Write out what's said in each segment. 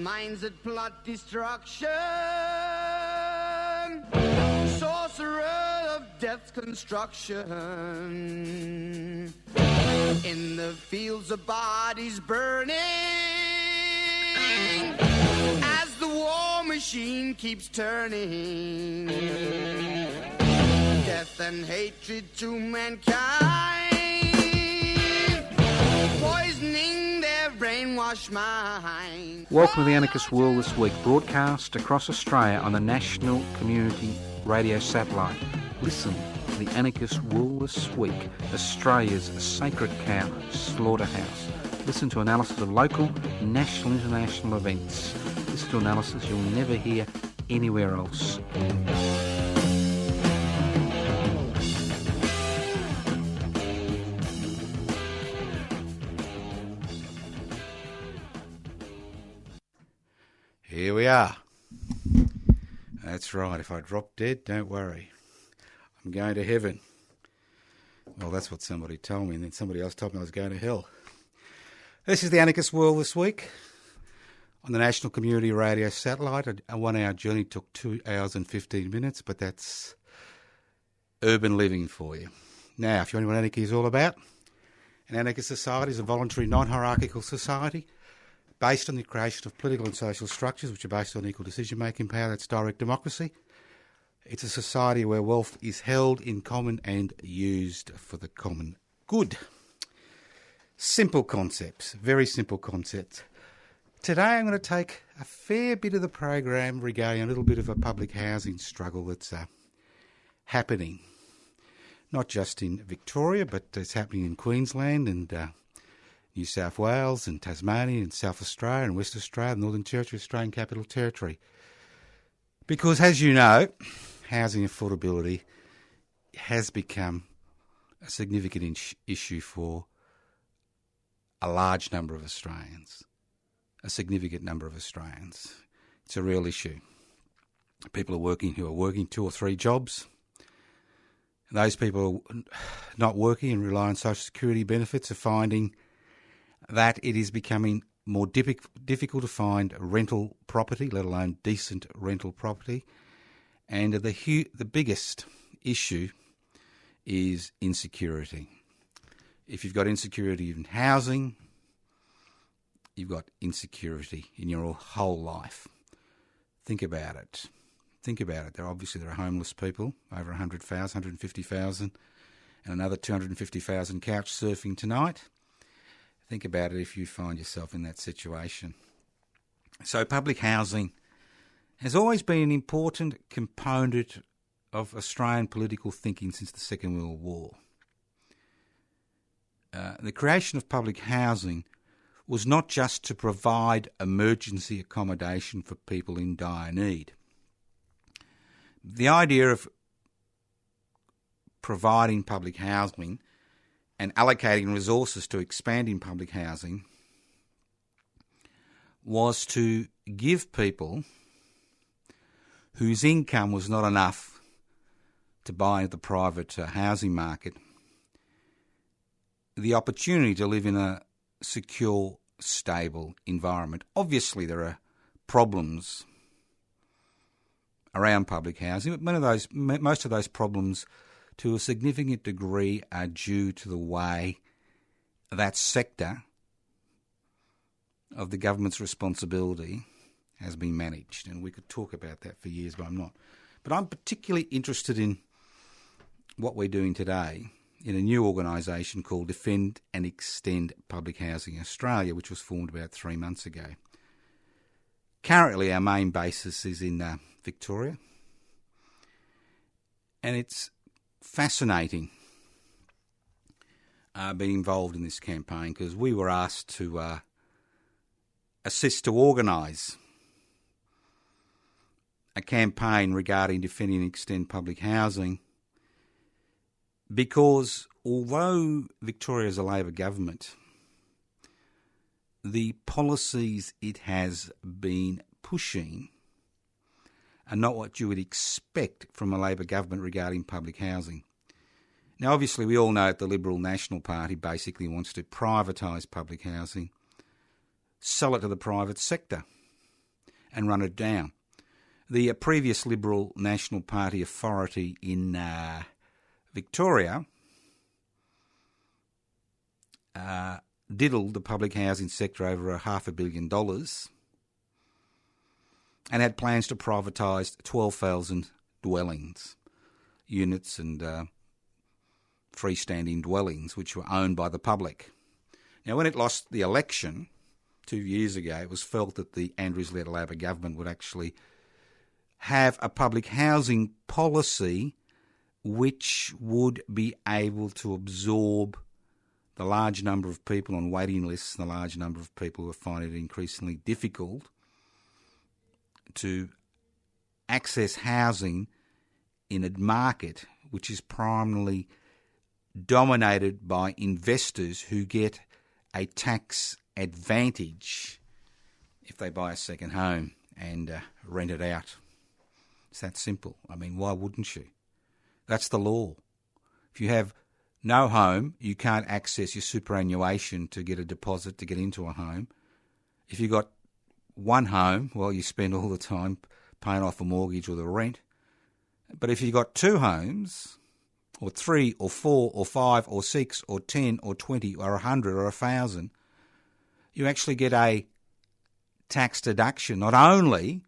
minds that plot destruction, sorcerer of death's construction, in the fields of bodies burning, as the war machine keeps turning, death and hatred to mankind, poisoning their brainwashed mind. Welcome to the Anarchist World This Week, broadcast across Australia on the National Community Radio Satellite. Listen to the Anarchist World This Week, Australia's sacred cow slaughterhouse. Listen to analysis of local, national, international events. Listen to analysis you'll never hear anywhere else. Here we are. That's right. If I drop dead, don't worry. I'm going to heaven. Well, that's what somebody told me, and then somebody else told me I was going to hell. This is the Anarchist World This Week on the National Community Radio Satellite. A 1 hour journey took 2 hours and 15 minutes, but that's urban living for you. Now, if you know what anarchy is all about, an anarchist society is a voluntary, non-hierarchical society based on the creation of political and social structures which are based on equal decision-making power. That's direct democracy. It's a society where wealth is held in common and used for the common good. Simple concepts, very simple concepts. Today I'm going to take a fair bit of the program regarding a little bit of a public housing struggle that's happening, not just in Victoria, but it's happening in Queensland and New South Wales and Tasmania and South Australia and West Australia and Northern Territory, Australian Capital Territory. Because, as you know, housing affordability has become a significant issue for a large number of Australians, a significant number of Australians. It's a real issue. People who are working 2 or 3 jobs. Those people not working and rely on social security benefits are finding that it is becoming more difficult to find rental property, let alone decent rental property. And the biggest issue is insecurity. If you've got insecurity in housing, you've got insecurity in your whole life. Think about it. There are homeless people, over 100,000, 150,000, and another 250,000 couch surfing tonight. Think about it if you find yourself in that situation. So public housing has always been an important component of Australian political thinking since the Second World War. The creation of public housing was not just to provide emergency accommodation for people in dire need. The idea of providing public housing and allocating resources to expanding public housing was to give people whose income was not enough to buy the private housing market the opportunity to live in a secure, stable environment. Obviously, there are problems around public housing, but most of those problems to a significant degree are due to the way that sector of the government's responsibility has been managed. And we could talk about that for years, but I'm not. But I'm particularly interested in what we're doing today in a new organisation called Defend and Extend Public Housing Australia, which was formed about 3 months ago. Currently, our main basis is in Victoria, and it's fascinating being involved in this campaign because we were asked to assist to organise a campaign regarding defending and extend public housing because although Victoria is a Labor government, the policies it has been pushing are not what you would expect from a Labor government regarding public housing. Now, obviously, we all know that the Liberal National Party basically wants to privatise public housing, sell it to the private sector. and run it down. The previous Liberal National Party authority in Victoria diddled the public housing sector over $500 million and had plans to privatise 12,000 dwellings, units and freestanding dwellings which were owned by the public. Now, when it lost the election 2 years ago, it was felt that the Andrews-led Labor government would actually have a public housing policy which would be able to absorb the large number of people on waiting lists and the large number of people who find it increasingly difficult to access housing in a market which is primarily dominated by investors who get a tax advantage if they buy a second home and rent it out. It's that simple. I mean, why wouldn't you? That's the law. If you have no home, you can't access your superannuation to get a deposit to get into a home. If you've got one home, well, you spend all the time paying off a mortgage or the rent. But if you've got two homes, or 3 or 4 or 5 or 6 or 10 or 20 or 100 or 1,000, you actually get a tax deduction. Not only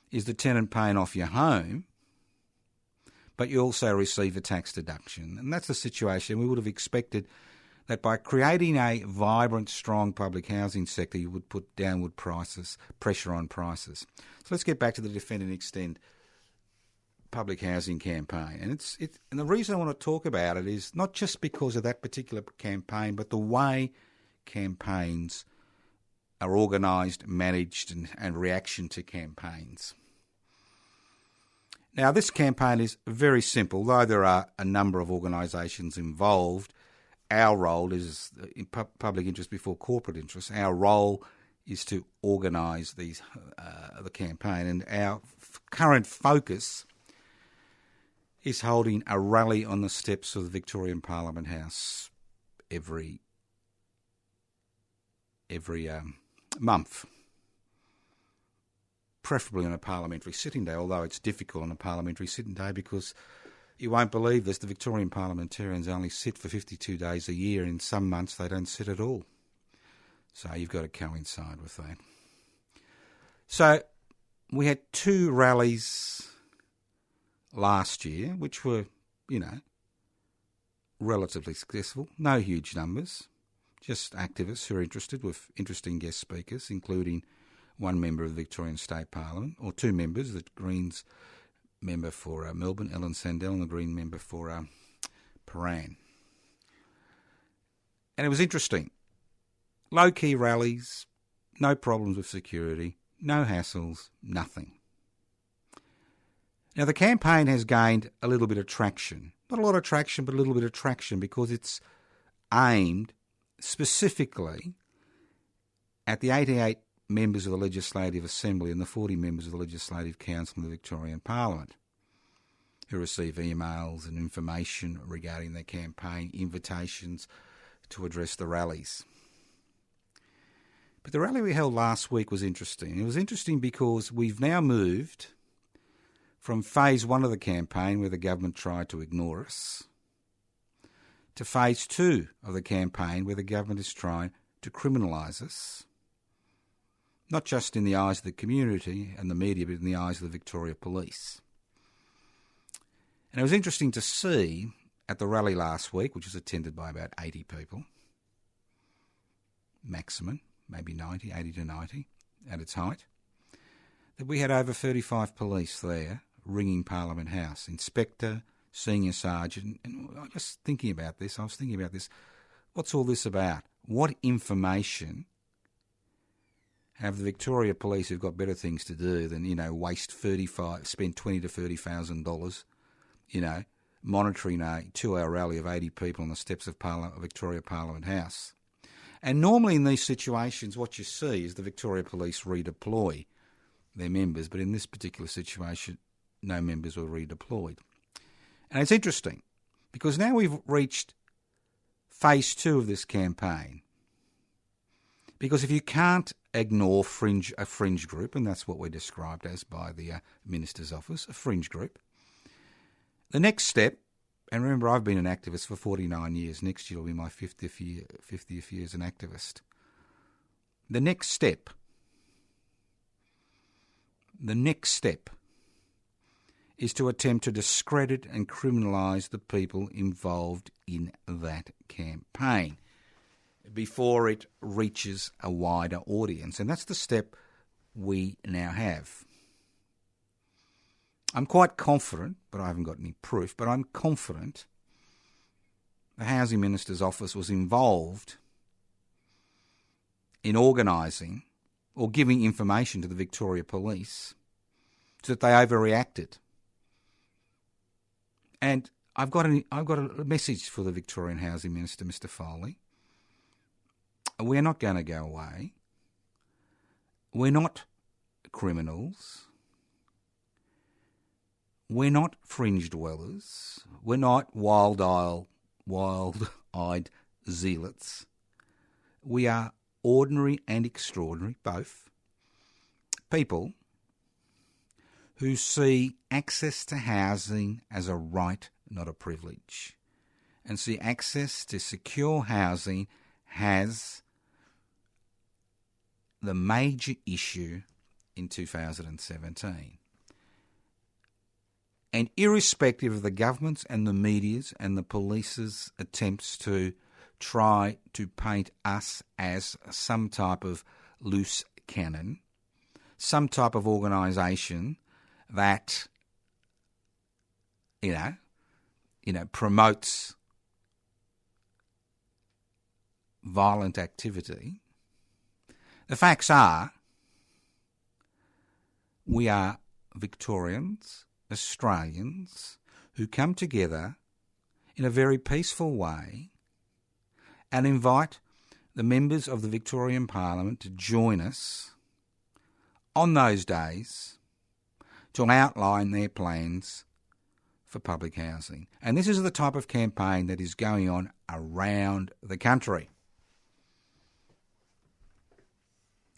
is the tenant paying off your home, but you also receive a tax deduction. And that's the situation. We would have expected that by creating a vibrant, strong public housing sector, you would put downward pressure on prices. So let's get back to the Defend and Extend public housing campaign. And and the reason I want to talk about it is not just because of that particular campaign, but the way campaigns are organised, managed, and reaction to campaigns. Now, this campaign is very simple. Though there are a number of organisations involved, our role is in public interest before corporate interest. Our role is to organise the campaign, and our current focus is holding a rally on the steps of the Victorian Parliament House every month, preferably on a parliamentary sitting day, although it's difficult on a parliamentary sitting day because you won't believe this, the Victorian parliamentarians only sit for 52 days a year. In some months they don't sit at all. So you've got to coincide with that. So we had 2 rallies last year, which were, relatively successful. No huge numbers, just activists who are interested, with interesting guest speakers, including one member of the Victorian State Parliament, or 2 members, the Greens member for Melbourne, Ellen Sandell, and the Green member for Paran. And it was interesting. Low-key rallies, no problems with security, no hassles, nothing. Now, the campaign has gained a little bit of traction. Not a lot of traction, but a little bit of traction because it's aimed specifically at the 88 members of the Legislative Assembly and the 40 members of the Legislative Council in the Victorian Parliament who receive emails and information regarding their campaign, invitations to address the rallies. But the rally we held last week was interesting. It was interesting because we've now moved from phase 1 of the campaign, where the government tried to ignore us, to phase 2 of the campaign, where the government is trying to criminalise us, not just in the eyes of the community and the media, but in the eyes of the Victoria Police. And it was interesting to see at the rally last week, which was attended by about 80 people, maximum, maybe 90, 80 to 90 at its height, that we had over 35 police there ringing Parliament House, inspector, senior sergeant. And I was thinking about this. What's all this about? What information have the Victoria Police, who've got better things to do than, spend $20,000 to $30,000, monitoring a 2-hour rally of 80 people on the steps of Victoria Parliament House? And normally in these situations, what you see is the Victoria Police redeploy their members, but in this particular situation, no members were redeployed. And it's interesting because now we've reached phase 2 of this campaign. Because if you can't ignore a fringe group, and that's what we're described as by the Minister's Office, a fringe group. The next step, and remember I've been an activist for 49 years, next year will be my 50th year as an activist. The next step is to attempt to discredit and criminalise the people involved in that campaign before it reaches a wider audience. And that's the step we now have. I'm quite confident, but I haven't got any proof, but I'm confident the Housing Minister's Office was involved in organising or giving information to the Victoria Police so that they overreacted. And I've got a message for the Victorian Housing Minister, Mr. Foley. We're not going to go away. We're not criminals. We're not fringe dwellers. We're not wild-eyed zealots. We are ordinary and extraordinary, both, people who see access to housing as a right, not a privilege, and see access to secure housing as the major issue in 2017. And irrespective of the government's and the media's and the police's attempts to try to paint us as some type of loose cannon, some type of organisation that, promotes violent activity, the facts are we are Victorians, Australians, who come together in a very peaceful way and invite the members of the Victorian Parliament to join us on those days to outline their plans for public housing. And this is the type of campaign that is going on around the country.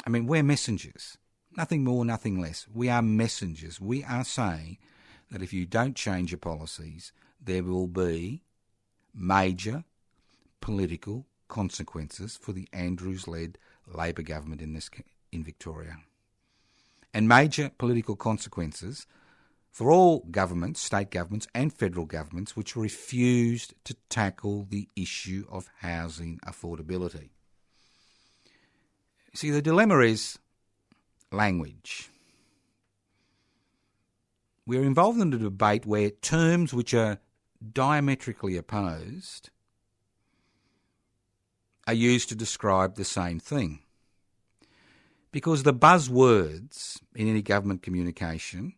I mean, we're messengers. Nothing more, nothing less. We are messengers. We are saying that if you don't change your policies, there will be major political consequences for the Andrews-led Labor government in Victoria. And major political consequences for all governments, state governments and federal governments, which refused to tackle the issue of housing affordability. See, the dilemma is language. We're involved in a debate where terms which are diametrically opposed are used to describe the same thing. Because the buzzwords in any government communication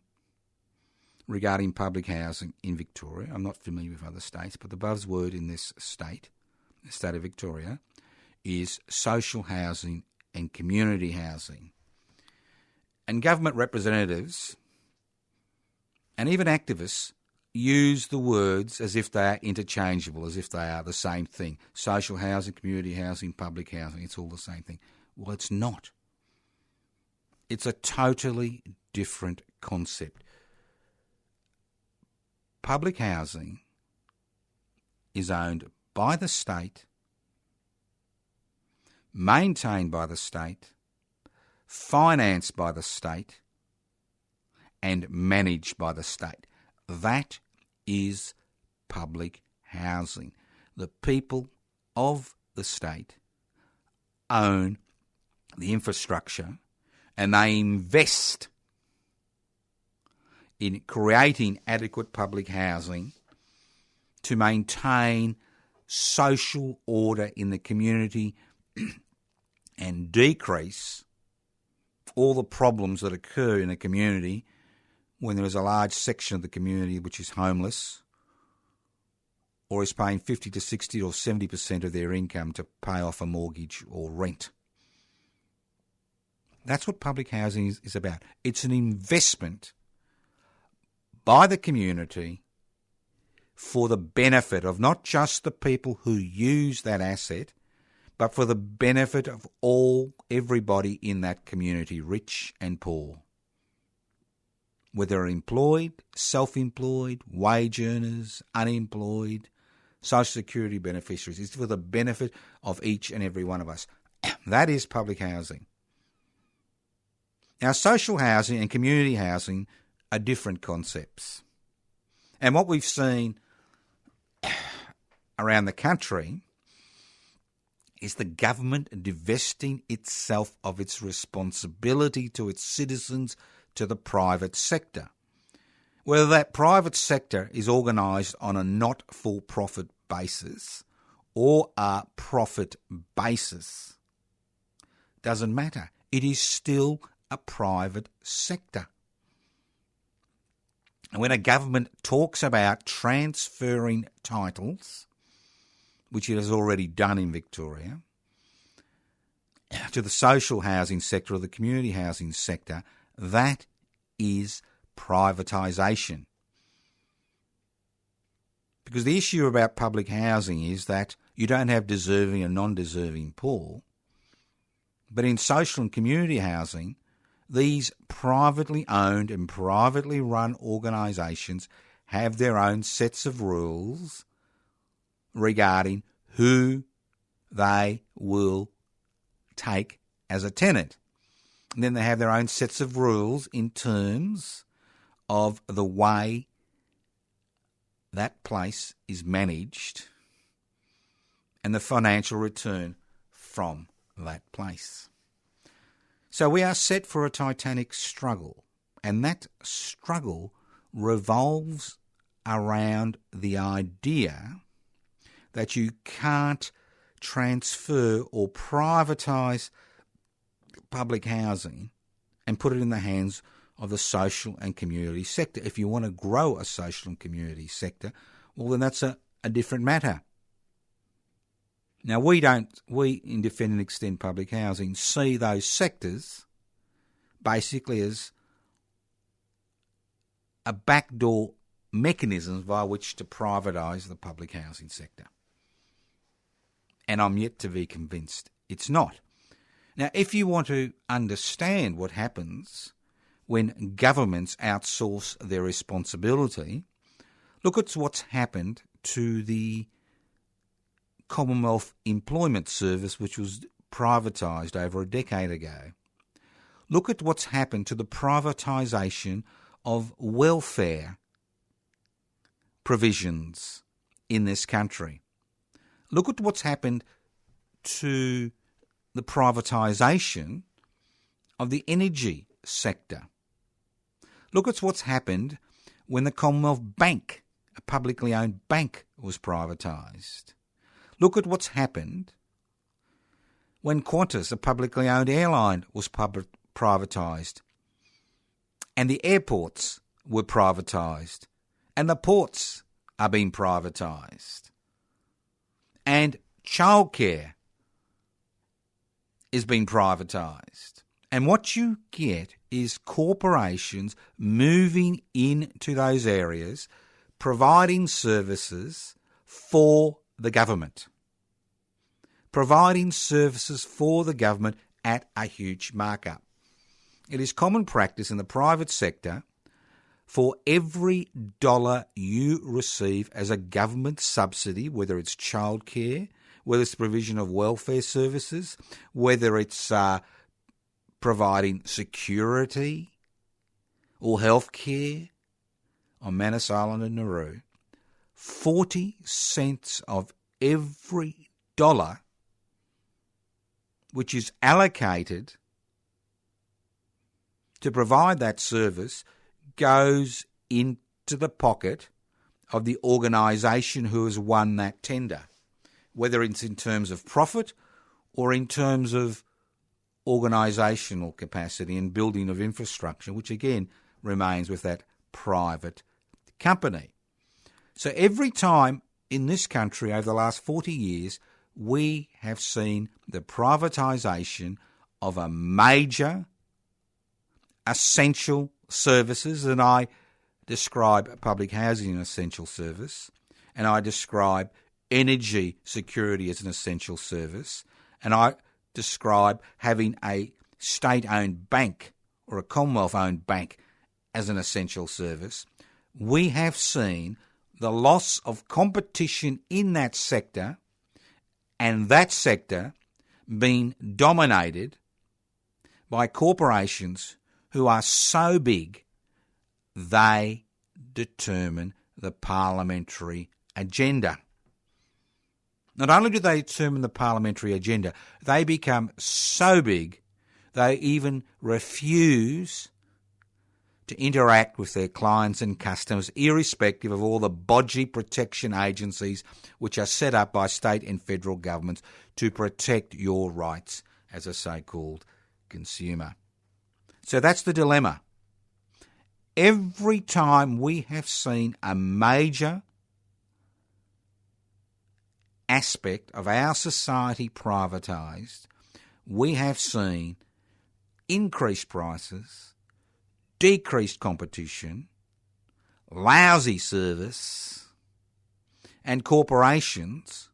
regarding public housing in Victoria, I'm not familiar with other states, but the buzzword in this state, the state of Victoria, is social housing and community housing. And government representatives and even activists use the words as if they are interchangeable, as if they are the same thing. Social housing, community housing, public housing, it's all the same thing. Well, it's not. It's a totally different concept. Public housing is owned by the state, maintained by the state, financed by the state, and managed by the state. That is public housing. The people of the state own the infrastructure and they invest in creating adequate public housing to maintain social order in the community and decrease all the problems that occur in a community when there is a large section of the community which is homeless or is paying 50 to 60 or 70% of their income to pay off a mortgage or rent. That's what public housing is about. It's an investment by the community for the benefit of not just the people who use that asset, but for the benefit of everybody in that community, rich and poor. Whether employed, self-employed, wage earners, unemployed, social security beneficiaries. It's for the benefit of each and every one of us. That is public housing. Now, social housing and community housing are different concepts. And what we've seen around the country is the government divesting itself of its responsibility to its citizens to the private sector. Whether that private sector is organised on a not-for-profit basis or a profit basis doesn't matter. It is still a private sector. And when a government talks about transferring titles, which it has already done in Victoria, to the social housing sector or the community housing sector, that is privatisation. Because the issue about public housing is that you don't have deserving and non-deserving poor, but in social and community housing, these privately owned and privately run organisations have their own sets of rules regarding who they will take as a tenant. And then they have their own sets of rules in terms of the way that place is managed and the financial return from that place. So we are set for a titanic struggle, and that struggle revolves around the idea that you can't transfer or privatise public housing and put it in the hands of the social and community sector. If you want to grow a social and community sector, well, then that's a different matter. Now, we in Defend and Extend Public Housing see those sectors basically as a backdoor mechanism by which to privatise the public housing sector. And I'm yet to be convinced it's not. Now, if you want to understand what happens when governments outsource their responsibility, look at what's happened to the Commonwealth Employment Service, which was privatised over a decade ago. Look at what's happened to the privatisation of welfare provisions in this country. Look at what's happened to the privatisation of the energy sector. Look at what's happened when the Commonwealth Bank, a publicly owned bank, was privatised. Look at what's happened when Qantas, a publicly owned airline, was privatised, and the airports were privatised, and the ports are being privatised, and childcare is being privatised. And what you get is corporations moving into those areas, providing services for the government. Providing services for the government at a huge markup. It is common practice in the private sector for every dollar you receive as a government subsidy, whether it's childcare, whether it's the provision of welfare services, whether it's providing security or healthcare on Manus Island and Nauru, 40 cents of every dollar which is allocated to provide that service goes into the pocket of the organisation who has won that tender, whether it's in terms of profit or in terms of organisational capacity and building of infrastructure, which again remains with that private company. So every time in this country over the last 40 years, we have seen the privatisation of a major essential services, and I describe public housing as an essential service, and I describe energy security as an essential service, and I describe having a state-owned bank or a Commonwealth-owned bank as an essential service, we have seen the loss of competition in that sector, and that sector being dominated by corporations who are so big they determine the parliamentary agenda. Not only do they determine the parliamentary agenda, they become so big they even refuse to interact with their clients and customers, irrespective of all the bodgy protection agencies which are set up by state and federal governments to protect your rights as a so-called consumer. So that's the dilemma. Every time we have seen a major aspect of our society privatised, we have seen increased prices, decreased competition, lousy service, and corporations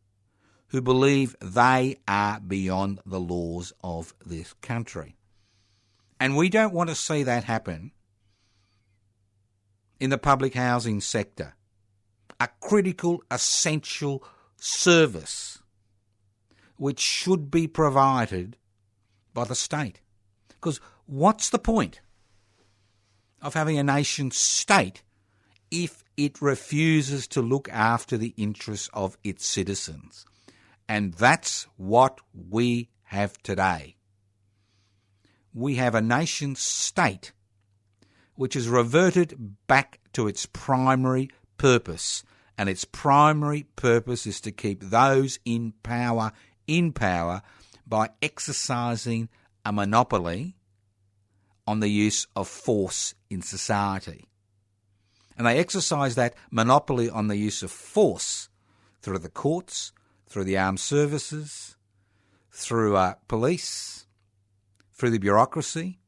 who believe they are beyond the laws of this country. And we don't want to see that happen in the public housing sector, a critical, essential service which should be provided by the state. Because what's the point of having a nation state if it refuses to look after the interests of its citizens? And that's what we have today. We have a nation state which has reverted back to its primary purpose, and its primary purpose is to keep those in power by exercising a monopoly on the use of force in society. And they exercise that monopoly on the use of force through the courts, through the armed services, through police, through the bureaucracy.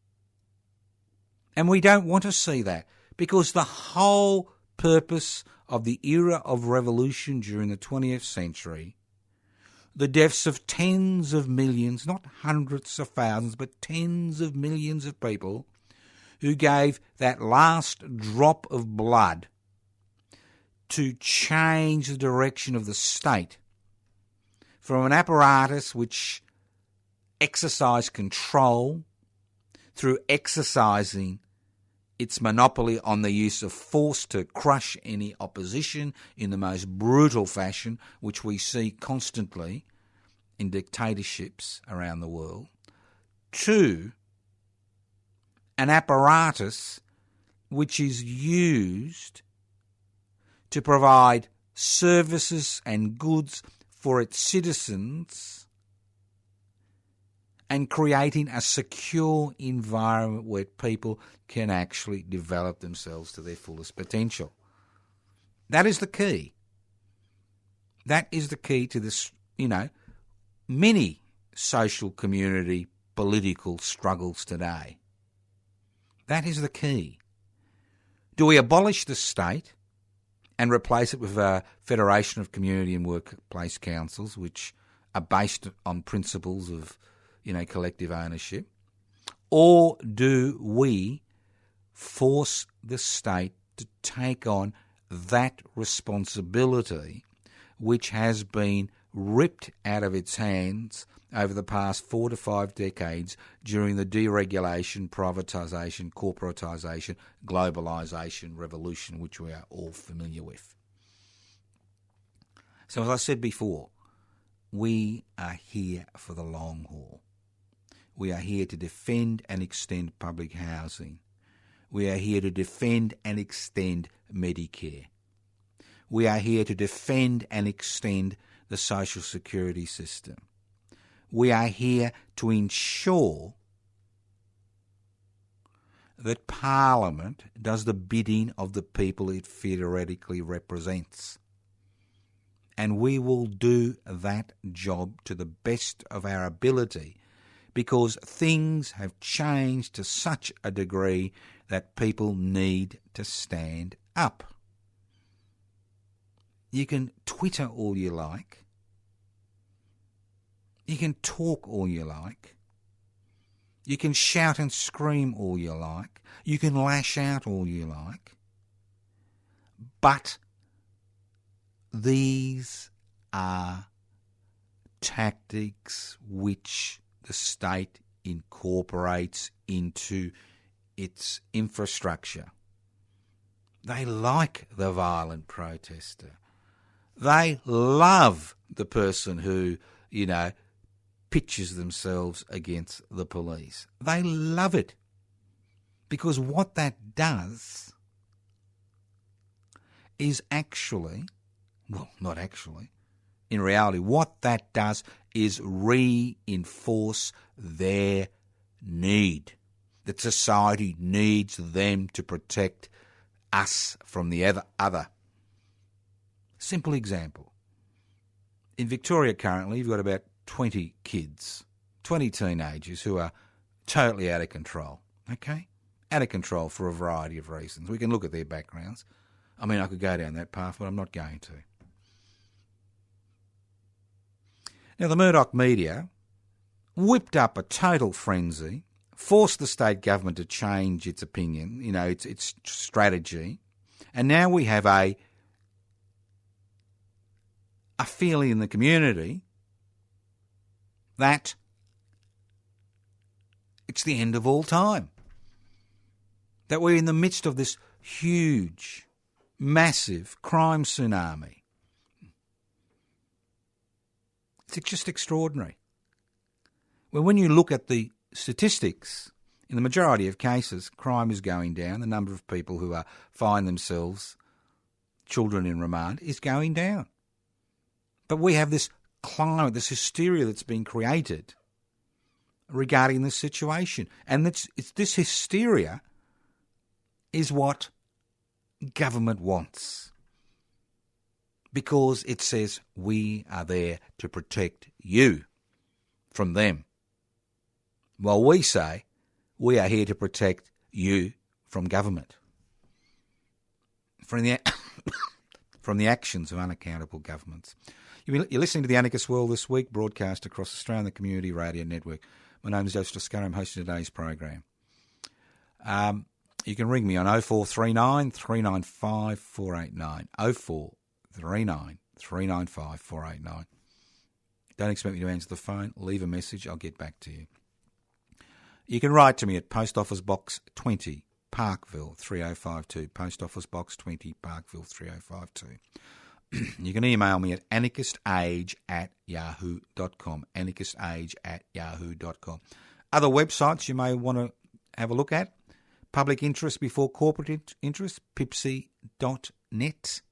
And we don't want to see that, because the whole purpose of the era of revolution during the 20th century, the deaths of tens of millions, not hundreds of thousands, but tens of millions of people who gave that last drop of blood to change the direction of the state from an apparatus which exercised control through exercising its monopoly on the use of force to crush any opposition in the most brutal fashion, which we see constantly in dictatorships around the world, to an apparatus which is used to provide services and goods for its citizens and creating a secure environment where people can actually develop themselves to their fullest potential. That is the key. That is the key to this, many social, community, political struggles today. That is the key. Do we abolish the state and replace it with a federation of community and workplace councils which are based on principles of collective ownership? Or do we force the state to take on that responsibility which has been ripped out of its hands over the past 4 to 5 decades during the deregulation, privatisation, corporatisation, globalisation revolution, which we are all familiar with? So as I said before, we are here for the long haul. We are here to defend and extend public housing. We are here to defend and extend Medicare. We are here to defend and extend the social security system. We are here to ensure that Parliament does the bidding of the people it theoretically represents. And we will do that job to the best of our ability, because things have changed to such a degree that people need to stand up. You can Twitter all you like. You can talk all you like. You can shout and scream all you like. You can lash out all you like. But these are tactics which the state incorporates into its infrastructure. They like the violent protester. They love the person who, pitches themselves against the police. They love it. Because what that does is actually, not actually, in reality, what that does is reinforce their need. That society needs them to protect us from the other. Simple example. In Victoria currently, you've got about 20 kids, 20 teenagers who are totally out of control, okay? Out of control for a variety of reasons. We can look at their backgrounds. I mean, I could go down that path, but I'm not going to. Now, the Murdoch media whipped up a total frenzy, forced the state government to change its opinion, its strategy, and now we have a feeling in the community that it's the end of all time. That we're in the midst of this huge, massive crime tsunami. It's just extraordinary. Well, when you look at the statistics, in the majority of cases, crime is going down. The number of people who find themselves children in remand is going down. But we have this climate, this hysteria that's been created regarding this situation. And it's this hysteria is what government wants. Because it says we are there to protect you from them. While we say we are here to protect you from government. From the actions of unaccountable governments. You're listening to the Anarchist World This week, broadcast across Australia on the Community Radio Network. My name is usJoseph Toscano. I'm hosting today's program. You can ring me on 0439 395 489. 0439 395 489. Don't expect me to answer the phone. Leave a message. I'll get back to you. You can write to me at Post Office Box 20, Parkville 3052. Post Office Box 20, Parkville 3052. You can email me at anarchistage@yahoo.com. Anarchistage@yahoo.com. Other websites you may want to have a look at. Public Interest Before Corporate Interest, pipsy.net.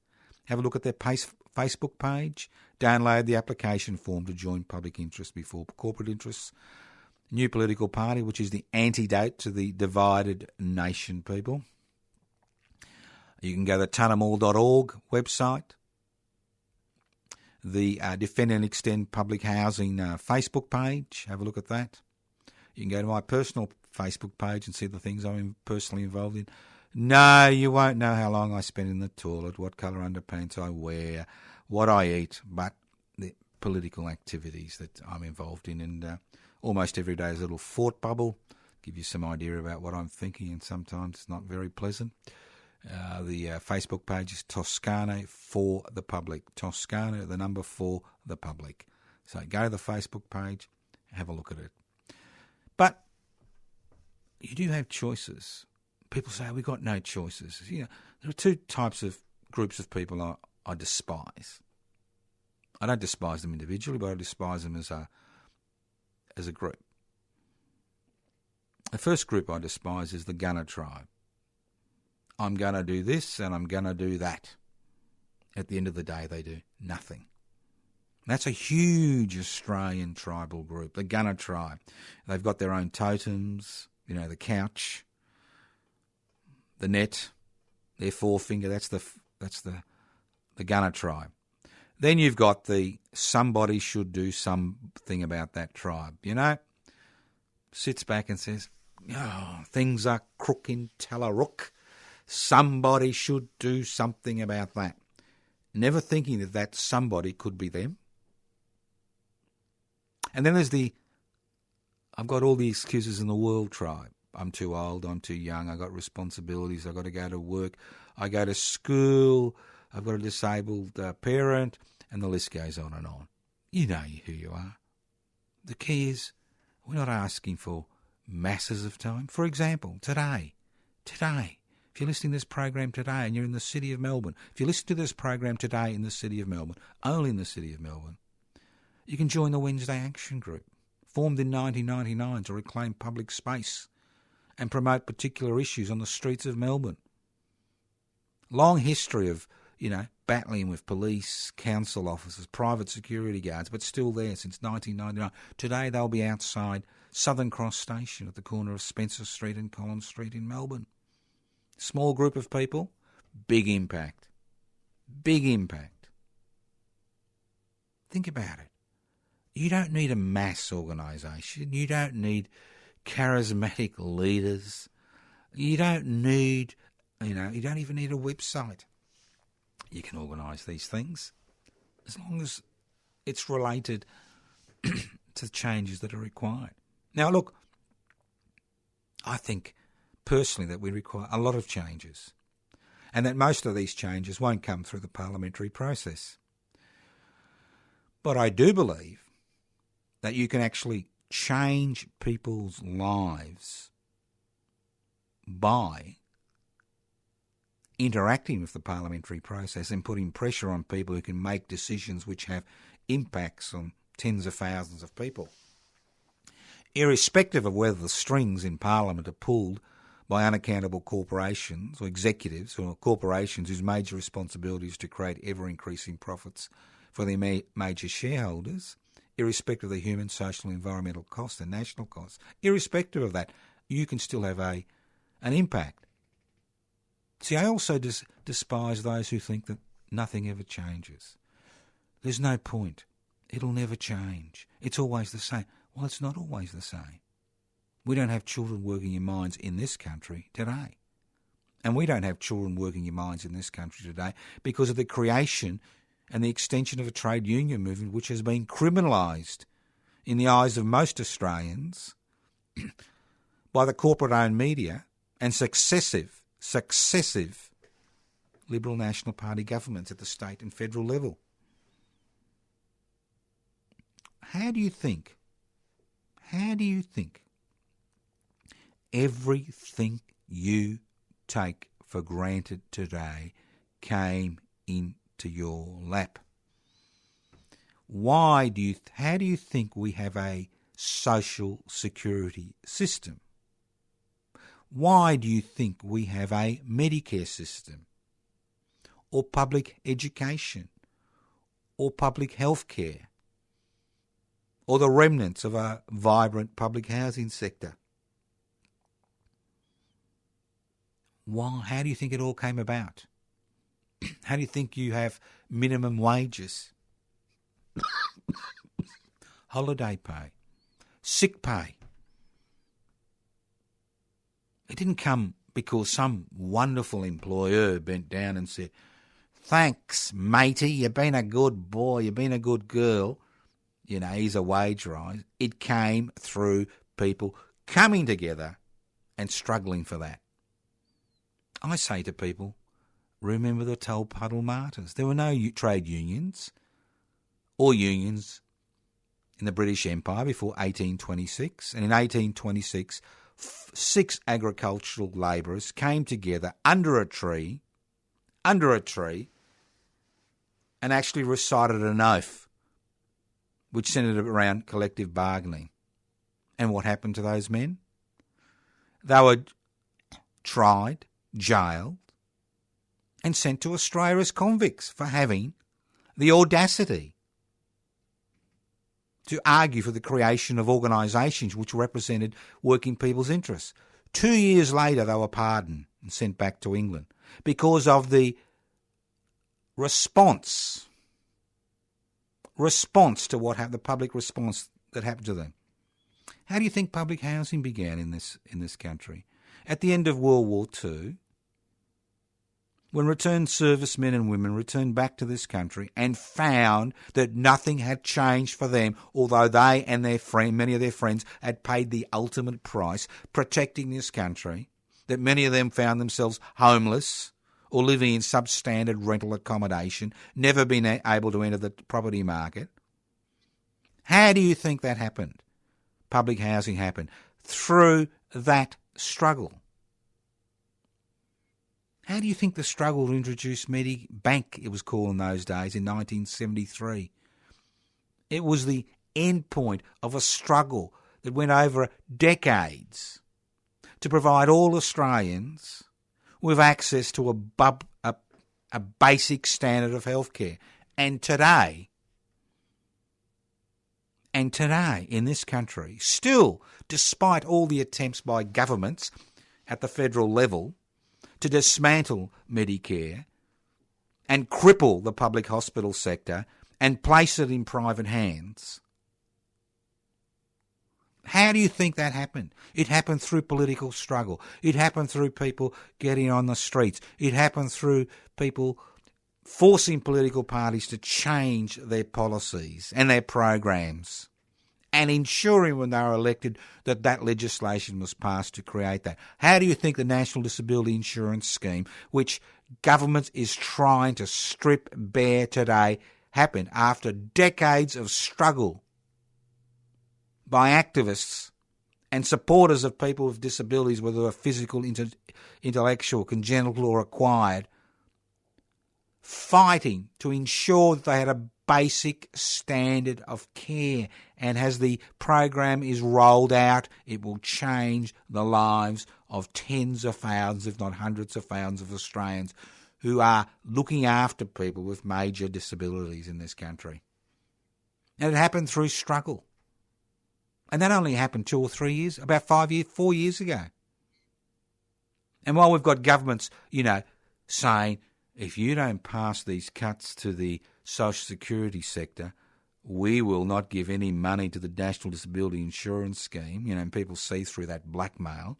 Have a look at their Facebook page. Download the application form to join Public Interest Before Corporate Interests. New political party, which is the antidote to the divided nation, people. You can go to the tunnamall.org website. The Defend and Extend Public Housing Facebook page. Have a look at that. You can go to my personal Facebook page and see the things I'm personally involved in. No, you won't know how long I spend in the toilet, what colour underpants I wear, what I eat, but the political activities that I'm involved in. And almost every day is a little thought bubble, give you some idea about what I'm thinking, and sometimes it's not very pleasant. The Facebook page is Toscano for the Public. Toscano, the number for the public. So go to the Facebook page, have a look at it. But you do have choices. People say, we've got no choices. There are two types of groups of people I despise. I don't despise them individually, but I despise them as a group. The first group I despise is the gunner tribe. I'm going to do this and I'm going to do that. At the end of the day, they do nothing. That's a huge Australian tribal group, the gunner tribe. They've got their own totems, the couch, the net, their forefinger. That's the gunner tribe. Then you've got the somebody should do something about that tribe. Sits back and says, things are crook in Tallarook. Somebody should do something about that. Never thinking that somebody could be them. And then there's I've got all the excuses in the world tribe. I'm too old, I'm too young, I've got responsibilities, I've got to go to work, I go to school, I've got a disabled parent, and the list goes on and on. You know who you are. The key is we're not asking for masses of time. For example, today, if you're listening to this program today and you're in the city of Melbourne, if you listen to this program today in the city of Melbourne, only in the city of Melbourne, you can join the Wednesday Action Group, formed in 1999 to reclaim public space and promote particular issues on the streets of Melbourne. Long history of, battling with police, council officers, private security guards, but still there since 1999. Today they'll be outside Southern Cross Station at the corner of Spencer Street and Collins Street in Melbourne. Small group of people, big impact. Big impact. Think about it. You don't need a mass organisation. You don't need charismatic leaders. You don't need, you don't even need a website. You can organise these things as long as it's related to changes that are required. Now, look, I think personally that we require a lot of changes and that most of these changes won't come through the parliamentary process. But I do believe that you can actually change people's lives by interacting with the parliamentary process and putting pressure on people who can make decisions which have impacts on tens of thousands of people. Irrespective of whether the strings in Parliament are pulled by unaccountable corporations or executives or corporations whose major responsibility is to create ever-increasing profits for their major shareholders, irrespective of the human, social, environmental costs and national costs, irrespective of that, you can still have an impact. See, I also despise those who think that nothing ever changes. There's no point. It'll never change. It's always the same. Well, it's not always the same. We don't have children working in mines in this country today. And we don't have children working in mines in this country today because of the creation and the extension of a trade union movement which has been criminalised in the eyes of most Australians by the corporate-owned media and successive Liberal National Party governments at the state and federal level. How do you think everything you take for granted today came into your lap? How do you think we have a social security system? Why do you think we have a Medicare system, or public education, or public health care, or the remnants of a vibrant public housing sector? How do you think it all came about? How do you think you have minimum wages, holiday pay, sick pay? It didn't come because some wonderful employer bent down and said, "Thanks, matey, you've been a good boy, you've been a good girl. Here's a wage rise." It came through people coming together and struggling for that. I say to people, remember the Toll Puddle Martyrs. There were no trade unions or unions in the British Empire before 1826. And in 1826, 6 agricultural labourers came together under a tree, and actually recited an oath which centred around collective bargaining. And what happened to those men? They were tried, jailed, and sent to Australia as convicts for having the audacity to argue for the creation of organisations which represented working people's interests. 2 years later, they were pardoned and sent back to England because of the response to what happened, the public response that happened to them. How do you think public housing began in this country? At the end of World War II, when returned servicemen and women returned back to this country and found that nothing had changed for them, although they and many of their friends had paid the ultimate price protecting this country, that many of them found themselves homeless or living in substandard rental accommodation, never been able to enter the property market. How do you think that happened? Public housing happened through that struggle. How do you think the struggle to introduce Medibank, it was called in those days, in 1973? It was the end point of a struggle that went over decades to provide all Australians with access to a basic standard of healthcare. And today, in this country, still, despite all the attempts by governments at the federal level to dismantle Medicare and cripple the public hospital sector and place it in private hands. How do you think that happened? It happened through political struggle. It happened through people getting on the streets. It happened through people forcing political parties to change their policies and their programs, and ensuring when they were elected that that legislation was passed to create that. How do you think the National Disability Insurance Scheme, which government is trying to strip bare today, happened after decades of struggle by activists and supporters of people with disabilities, whether they're physical, intellectual, congenital or acquired, fighting to ensure that they had a basic standard of care, and as the program is rolled out, it will change the lives of tens of thousands, if not hundreds of thousands of Australians who are looking after people with major disabilities in this country. And it happened through struggle. And that only happened 2 or 3 years, about 4 years ago. And while we've got governments, saying, if you don't pass these cuts to the social security sector, we will not give any money to the National Disability Insurance Scheme, and people see through that blackmail.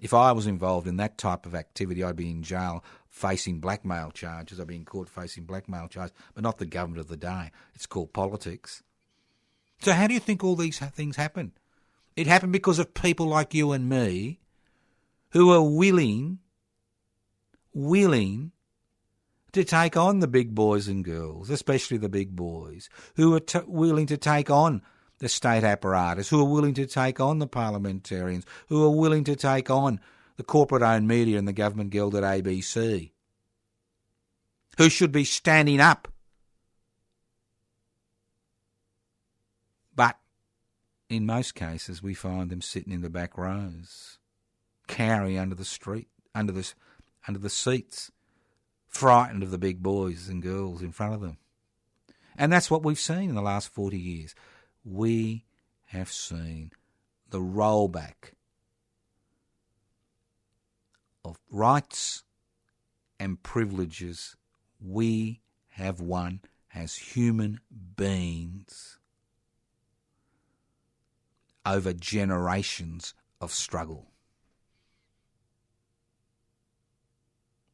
If I was involved in that type of activity, I'd be in jail facing blackmail charges. I'd be in court facing blackmail charges, but not the government of the day. It's called politics. So how do you think all these things happen? It happened because of people like you and me who are willing to take on the big boys and girls, especially the big boys, who are willing to take on the state apparatus, who are willing to take on the parliamentarians, who are willing to take on the corporate-owned media and the government-gilded ABC, who should be standing up. But in most cases, we find them sitting in the back rows, cowering under the street, under the seats, frightened of the big boys and girls in front of them. And that's what we've seen in the last 40 years. We have seen the rollback of rights and privileges we have won as human beings over generations of struggle.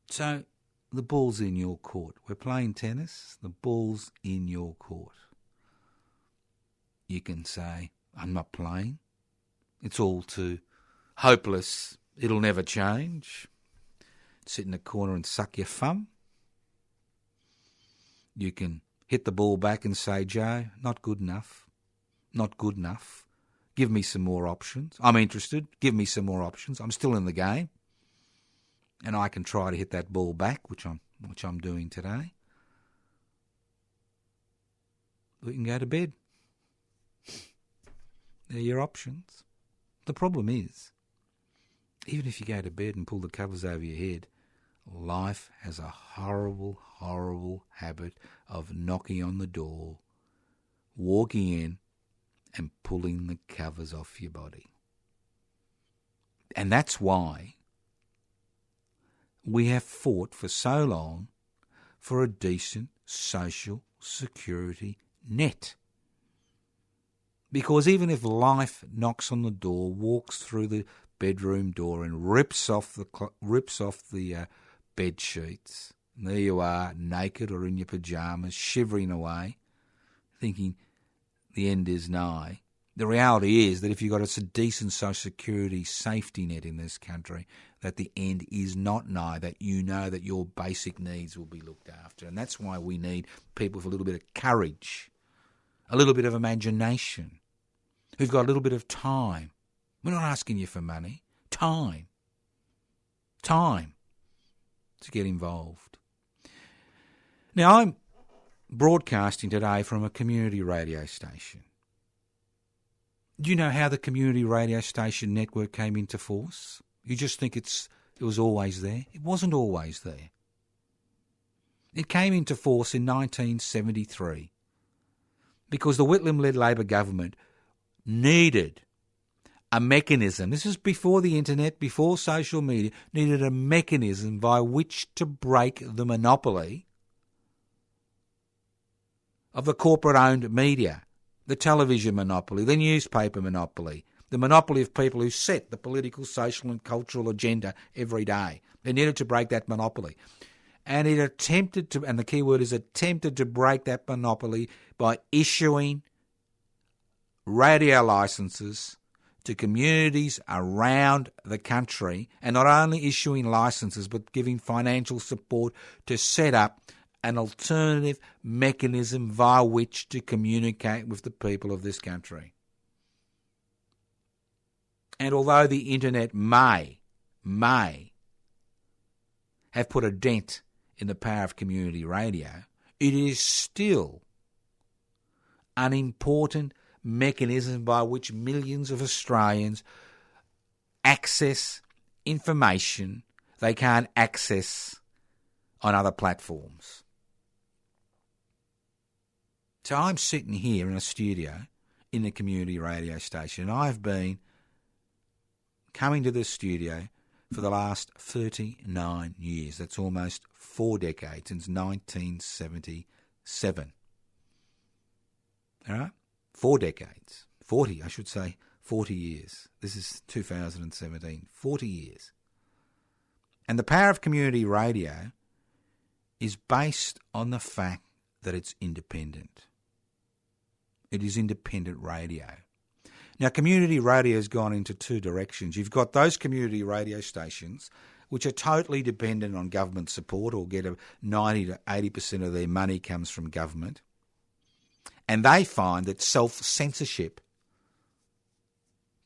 So the ball's in your court. We're playing tennis. The ball's in your court. You can say, I'm not playing. It's all too hopeless. It'll never change. Sit in a corner and suck your thumb. You can hit the ball back and say, Joe, not good enough. Not good enough. Give me some more options. I'm interested. Give me some more options. I'm still in the game. And I can try to hit that ball back, which I'm doing today. We can go to bed. They're your options. The problem is, even if you go to bed and pull the covers over your head, life has a horrible, horrible habit of knocking on the door, walking in, and pulling the covers off your body. And that's why we have fought for so long for a decent social security net. Because even if life knocks on the door, walks through the bedroom door and rips off the bed sheets. And there you are, naked or in your pyjamas, shivering away, thinking the end is nigh. The reality is that if you've got a decent social security safety net in this country, that the end is not nigh, that you know that your basic needs will be looked after. And that's why we need people with a little bit of courage, a little bit of imagination, who've got a little bit of time. We're not asking you for money. Time. Time to get involved. Now, I'm broadcasting today from a community radio station. Do you know how the community radio station network came into force? You just think it was always there? It wasn't always there. It came into force in 1973 because the Whitlam-led Labor government needed a mechanism. This is before the internet, before social media, needed a mechanism by which to break the monopoly of the corporate-owned media, the television monopoly, the newspaper monopoly, the monopoly of people who set the political, social and cultural agenda every day. They needed to break that monopoly. And it attempted to, and the key word is attempted to break that monopoly by issuing radio licences to communities around the country, and not only issuing licences but giving financial support to set up an alternative mechanism via which to communicate with the people of this country. And although the internet may have put a dent in the power of community radio, it is still an important mechanism by which millions of Australians access information they can't access on other platforms. So I'm sitting here in a studio in a community radio station, and I've been coming to this studio for the last 39 years. That's almost 4 decades, since 1977. All right? 4 decades. 40 years. This is 2017. 40 years. And the power of community radio is based on the fact that it's independent. It is independent radio. Now, community radio has gone into two directions. You've got those community radio stations which are totally dependent on government support, or get 90 to 80% of their money comes from government. And they find that self-censorship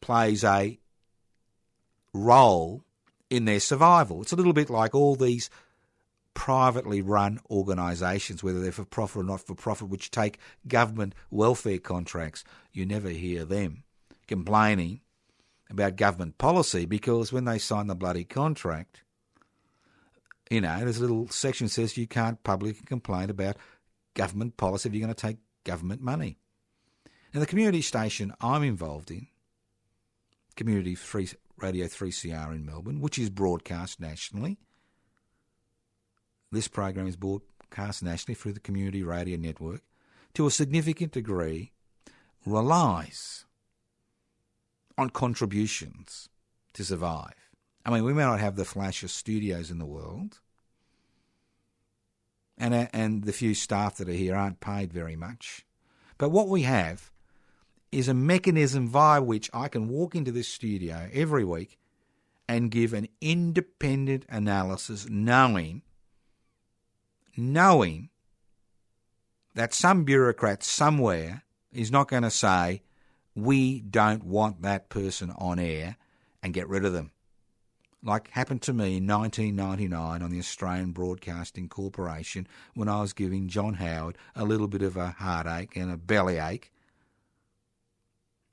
plays a role in their survival. It's a little bit like all these privately run organisations, whether they're for profit or not for profit, which take government welfare contracts. You never hear them complaining about government policy, because when they sign the bloody contract, you know, there's a little section that says you can't publicly complain about government policy if you're going to take government money. Now, the community station I'm involved in, Community Radio 3CR in Melbourne, which is broadcast nationally. This program is broadcast nationally through the Community Radio Network, to a significant degree relies on contributions to survive. I mean, we may not have the flashiest studios in the world, and the few staff that are here aren't paid very much, but what we have is a mechanism via which I can walk into this studio every week and give an independent analysis, knowing that some bureaucrat somewhere is not going to say, we don't want that person on air, and get rid of them. Like happened to me in 1999 on the Australian Broadcasting Corporation, when I was giving John Howard a little bit of a heartache and a bellyache.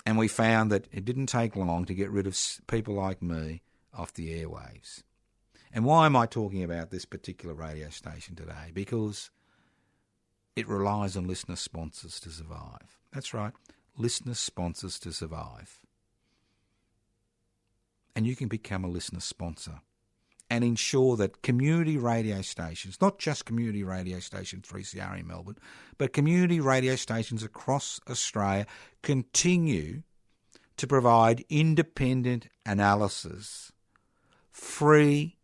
And we found that it didn't take long to get rid of people like me off the airwaves. And why am I talking about this particular radio station today? Because it relies on listener sponsors to survive. That's right, listener sponsors to survive. And you can become a listener sponsor and ensure that community radio stations, not just Community Radio Station 3CR in Melbourne, but community radio stations across Australia continue to provide independent analysis free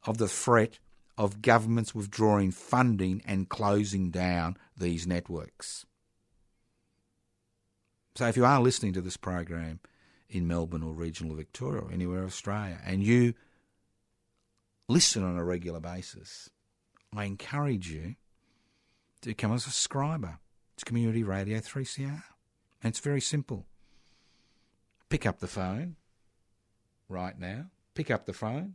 of the threat of governments withdrawing funding and closing down these networks. So if you are listening to this program in Melbourne or regional Victoria or anywhere in Australia, and you listen on a regular basis, I encourage you to become a subscriber to Community Radio 3CR. And it's very simple. Pick up the phone right now. Pick up the phone.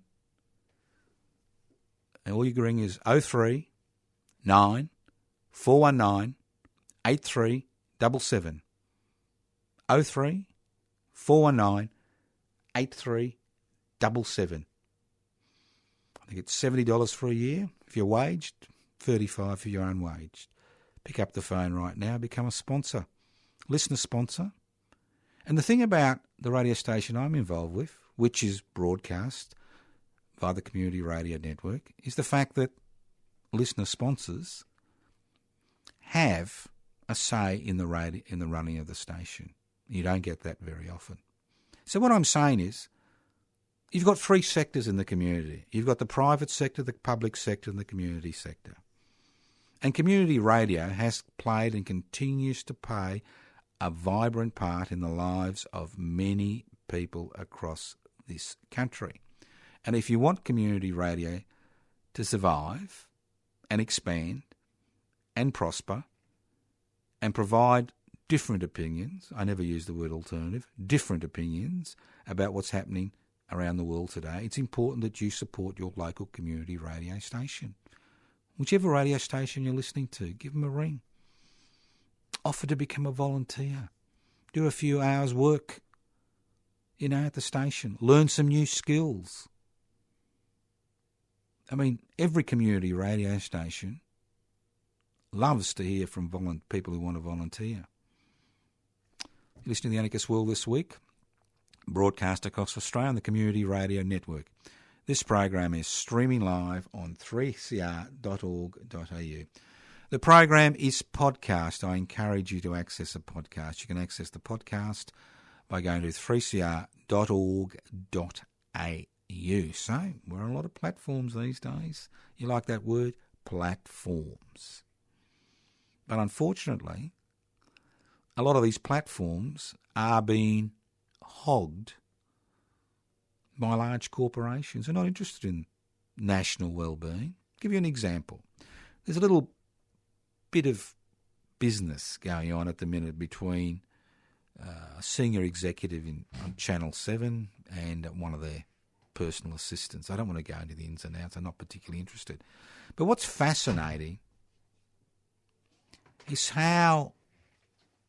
And all you can ring is 03 9 419 8377. 03 419 8377. I think it's $70 for a year if you're waged, $35 if you're unwaged. Pick up the phone right now, become a sponsor, listener sponsor. And the thing about the radio station I'm involved with, which is broadcast via the Community Radio Network, is the fact that listener sponsors have a say in the running of the station. You don't get that very often. So what I'm saying is, you've got three sectors in the community. You've got the private sector, the public sector, and the community sector. And community radio has played and continues to play a vibrant part in the lives of many people across this country. And if you want community radio to survive and expand and prosper and provide different opinions, I never use the word alternative, different opinions about what's happening around the world today, it's important that you support your local community radio station. Whichever radio station you're listening to, give them a ring. Offer to become a volunteer. Do a few hours work, at the station. Learn some new skills. I mean, every community radio station loves to hear from people who want to volunteer. You're listening to the Anarchist World This Week, broadcast across Australia on the Community Radio Network. This program is streaming live on 3cr.org.au. The program is podcast. I encourage you to access a podcast. You can access the podcast by going to 3cr.org.au. So, we're on a lot of platforms these days. You like that word? Platforms. But unfortunately, a lot of these platforms are being hogged by large corporations who are not interested in national well-being. I'll give you an example. There's a little bit of business going on at the minute between a senior executive on Channel 7 and one of their personal assistants. I don't want to go into the ins and outs. I'm not particularly interested. But what's fascinating is how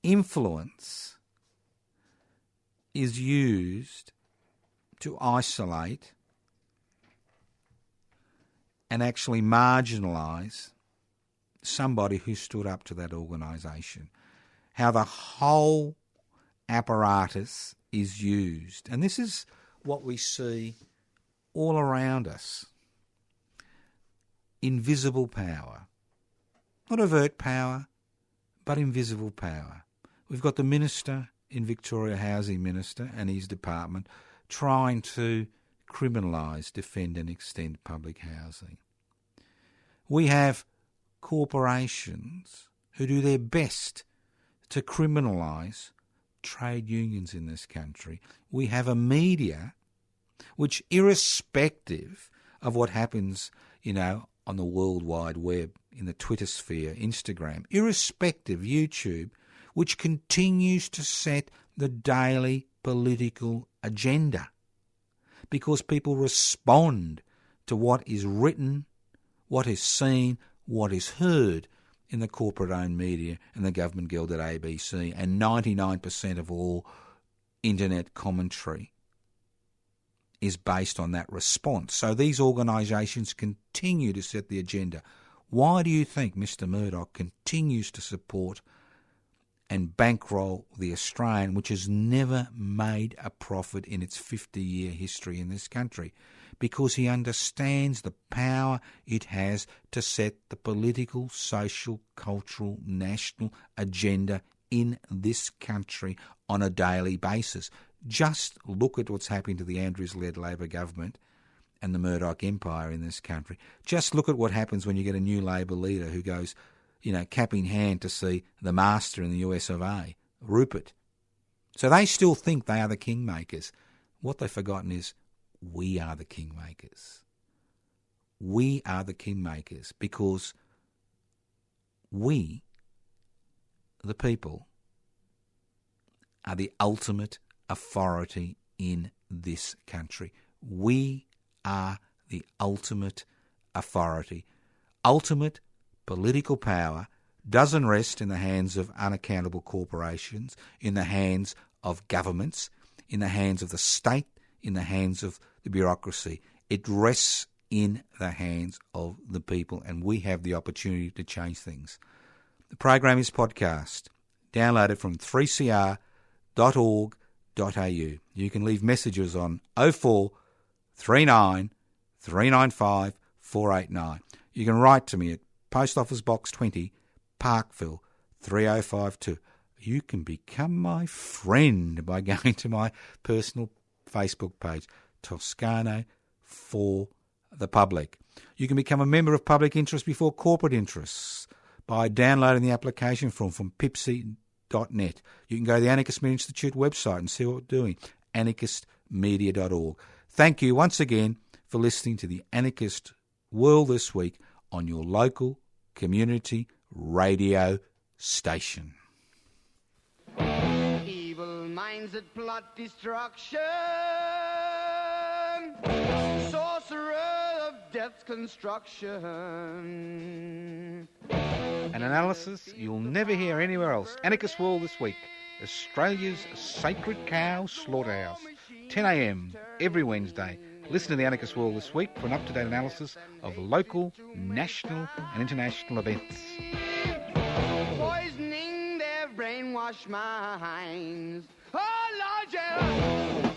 influence is used to isolate and actually marginalise somebody who stood up to that organisation. How the whole apparatus is used. And this is what we see all around us. Invisible power. Not overt power, but invisible power. We've got the Minister in Victoria, Housing Minister, and his department trying to criminalise, defend and extend public housing. We have corporations who do their best to criminalise trade unions in this country. We have a media which, irrespective of what happens, on the World Wide Web, in the Twitter sphere, Instagram, irrespective, YouTube, which continues to set the daily political agenda because people respond to what is written, what is seen, what is heard in the corporate-owned media and the government-gelded ABC, and 99% of all internet commentary is based on that response. So these organisations continue to set the agenda. Why do you think Mr Murdoch continues to support and bankroll the Australian, which has never made a profit in its 50-year history in this country? Because he understands the power it has to set the political, social, cultural, national agenda in this country on a daily basis. Just look at what's happening to the Andrews-led Labor government and the Murdoch empire in this country. Just look at what happens when you get a new Labor leader who goes, cap in hand to see the master in the US of A, Rupert. So they still think they are the kingmakers. What they've forgotten is we are the kingmakers. We are the kingmakers because we, the people, are the ultimate authority in this country. We are the ultimate authority. Ultimate political power doesn't rest in the hands of unaccountable corporations, in the hands of governments, in the hands of the state, in the hands of the bureaucracy. It rests in the hands of the people, and we have the opportunity to change things. The program is podcast. Download it from 3cr.org.au. You can leave messages on 04 39 395 489. You can write to me at Post Office Box 20, Parkville 3052. You can become my friend by going to my personal Facebook page, Toscano for the Public. You can become a member of public interest before corporate interests by downloading the application form from pipsy.net. You can go to the Anarchist Media Institute website and see what we're doing, anarchistmedia.org. Thank you once again for listening to the Anarchist World This Week on your local community radio station. Evil minds that plot destruction, sorcerer of death's construction. An analysis you'll never hear anywhere else. Anarchist World This Week, Australia's sacred cow slaughterhouse, 10 a.m. every Wednesday. Listen to the Anarchist World This Week for an up-to-date analysis of local, national and international events. Poisoning their brainwashed minds. Oh, Lord, yeah.